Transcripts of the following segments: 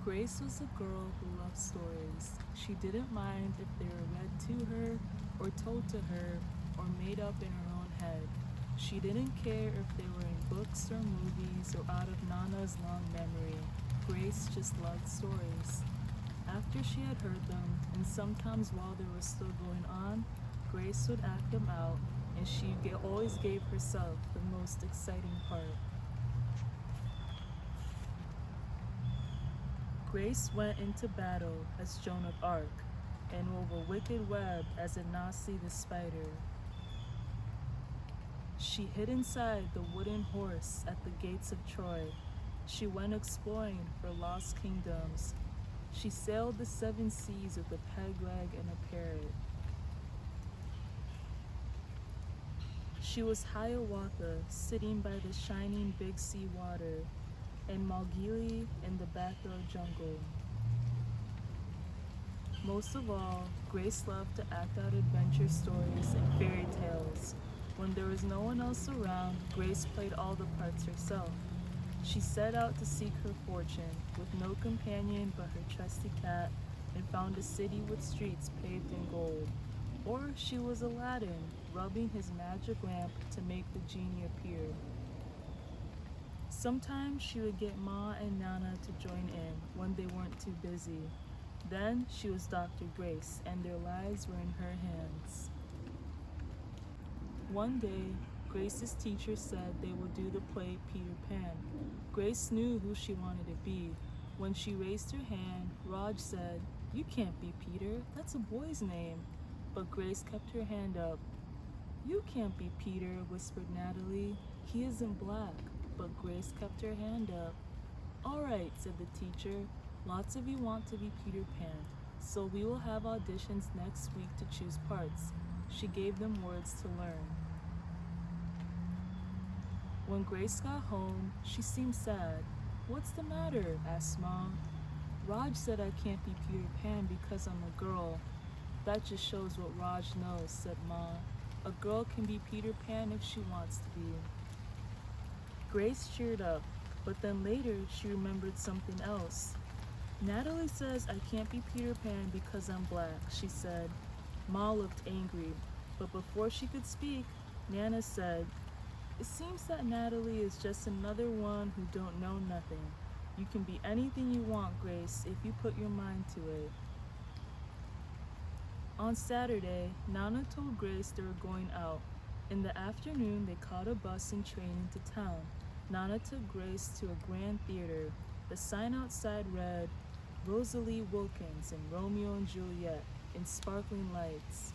Grace was a girl who loved stories. She didn't mind if they were read to her, or told to her, or made up in her own head. She didn't care if they were in books or movies or out of Nana's long memory. Grace just loved stories. After she had heard them, and sometimes while they were still going on, Grace would act them out, and she always gave herself the most exciting part. Grace went into battle as Joan of Arc, and wove a wicked web as Anansi the spider. She hid inside the wooden horse at the gates of Troy. She went exploring for lost kingdoms. She sailed the 7 seas with a peg leg and a parrot. She was Hiawatha, sitting by the shining big sea water, and Mowgli in the backyard jungle. Most of all, Grace loved to act out adventure stories and fairy tales. When there was no one else around, Grace played all the parts herself. She set out to seek her fortune, with no companion but her trusty cat, and found a city with streets paved in gold. Or she was Aladdin, rubbing his magic lamp to make the genie appear. Sometimes she would get Ma and Nana to join in when they weren't too busy. Then she was Dr. Grace, and their lives were in her hands. One day, Grace's teacher said they would do the play Peter Pan. Grace knew who she wanted to be. When she raised her hand, Raj said, "You can't be Peter, that's a boy's name." But Grace kept her hand up. "You can't be Peter," whispered Natalie. "He isn't black." But Grace kept her hand up. "All right," said the teacher. "Lots of you want to be Peter Pan, so we will have auditions next week to choose parts." She gave them words to learn. When Grace got home, she seemed sad. "What's the matter?" asked Mom. "Raj said I can't be Peter Pan because I'm a girl." "That just shows what Raj knows," said Ma. "A girl can be Peter Pan if she wants to be." Grace cheered up, but then later she remembered something else. "Natalie says I can't be Peter Pan because I'm black," she said. Ma looked angry, but before she could speak, Nana said, "It seems that Natalie is just another one who don't know nothing. You can be anything you want, Grace, if you put your mind to it." On Saturday, Nana told Grace they were going out. In the afternoon, they caught a bus and train into town. Nana took Grace to a grand theater. The sign outside read, "Rosalie Wilkins and Romeo and Juliet," in sparkling lights.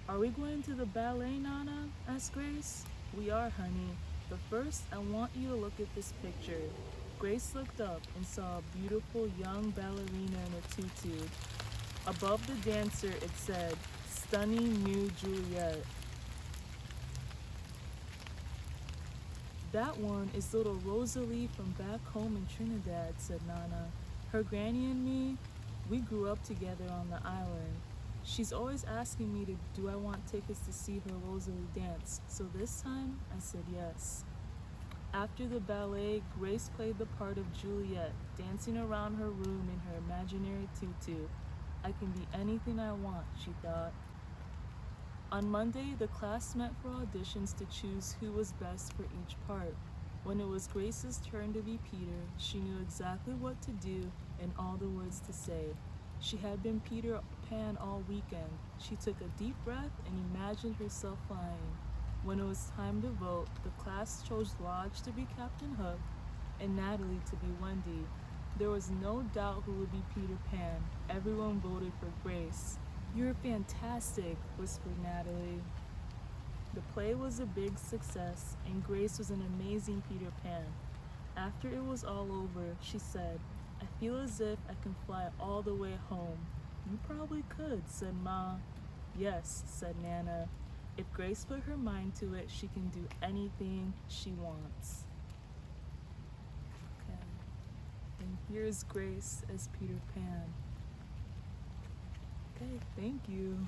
"Are we going to the ballet, Nana?" asked Grace. "We are, honey. But first, I want you to look at this picture." Grace looked up and saw a beautiful young ballerina in a tutu. Above the dancer, it said, "Stunning new Juliet." "That one is little Rosalie from back home in Trinidad," said Nana. "Her granny and me, we grew up together on the island. She's always asking me do I want tickets to see her Rosalie dance, so this time I said yes." After the ballet, Grace played the part of Juliet, dancing around her room in her imaginary tutu. "I can be anything I want," she thought. On Monday, the class met for auditions to choose who was best for each part. When it was Grace's turn to be Peter, she knew exactly what to do and all the words to say. She had been Peter Pan all weekend. She took a deep breath and imagined herself flying. When it was time to vote, the class chose Raj to be Captain Hook and Natalie to be Wendy. There was no doubt who would be Peter Pan. Everyone voted for Grace. "You're fantastic," whispered Natalie. The play was a big success, and Grace was an amazing Peter Pan. After it was all over, she said, "I feel as if I can fly all the way home." "You probably could," said Ma. "Yes," said Nana. "If Grace put her mind to it, she can do anything she wants." Okay. And here's Grace as Peter Pan. Okay, thank you.